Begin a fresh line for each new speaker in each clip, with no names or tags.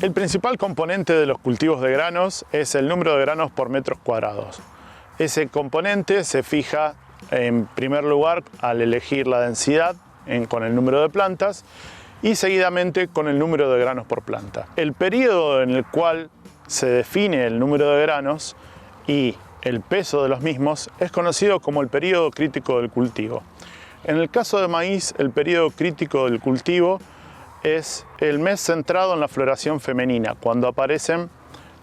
El principal componente de los cultivos de granos es el número de granos por metros cuadrados. Ese componente se fija en primer lugar al elegir la densidad con el número de plantas y seguidamente con el número de granos por planta. El periodo en el cual se define el número de granos y el peso de los mismos es conocido como el periodo crítico del cultivo. En el caso de maíz, el periodo crítico del cultivo es el mes centrado en la floración femenina, cuando aparecen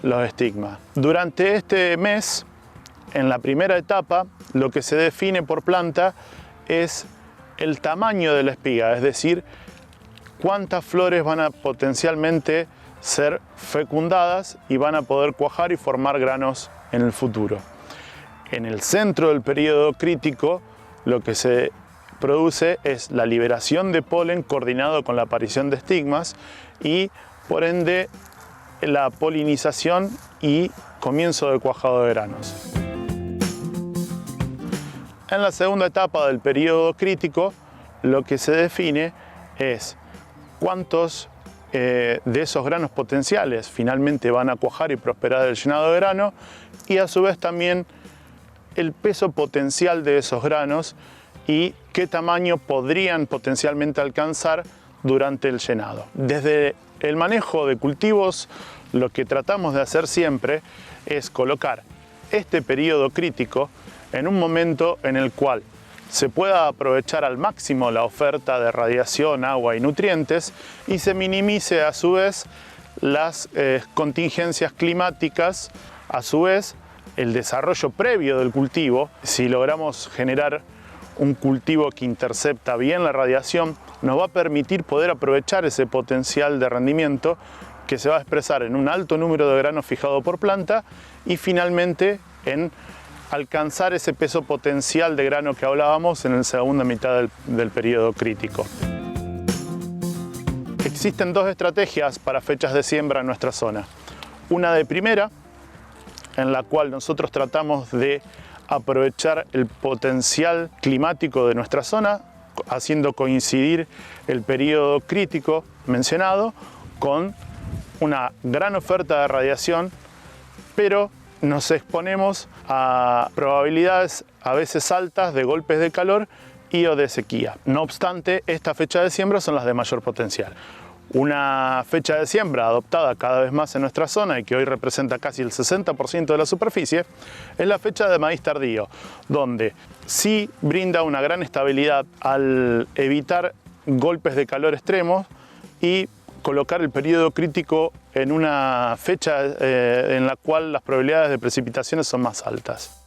los estigmas. Durante este mes, en la primera etapa, lo que se define por planta es el tamaño de la espiga, es decir, cuántas flores van a potencialmente ser fecundadas y van a poder cuajar y formar granos en el futuro. En el centro del periodo crítico, lo que se produce es la liberación de polen coordinado con la aparición de estigmas y, por ende, la polinización y comienzo de cuajado de granos. En la segunda etapa del periodo crítico, lo que se define es cuántos de esos granos potenciales finalmente van a cuajar y prosperar el llenado de grano y a su vez también el peso potencial de esos granos y qué tamaño podrían potencialmente alcanzar durante el llenado. Desde el manejo de cultivos, lo que tratamos de hacer siempre es colocar este periodo crítico en un momento en el cual se pueda aprovechar al máximo la oferta de radiación, agua y nutrientes y se minimice a su vez las contingencias climáticas, a su vez el desarrollo previo del cultivo. Si logramos generar un cultivo que intercepta bien la radiación, nos va a permitir poder aprovechar ese potencial de rendimiento que se va a expresar en un alto número de granos fijado por planta y finalmente en alcanzar ese peso potencial de grano que hablábamos en la segunda mitad del periodo crítico. Existen dos estrategias para fechas de siembra en nuestra zona. Una de primera, en la cual nosotros tratamos de aprovechar el potencial climático de nuestra zona, haciendo coincidir el periodo crítico mencionado con una gran oferta de radiación, pero nos exponemos a probabilidades a veces altas de golpes de calor y o de sequía. No obstante, esta fecha de siembra son las de mayor potencial. Una fecha de siembra adoptada cada vez más en nuestra zona y que hoy representa casi el 60% de la superficie es la fecha de maíz tardío, donde sí brinda una gran estabilidad al evitar golpes de calor extremos y colocar el periodo crítico en una fecha en la cual las probabilidades de precipitaciones son más altas.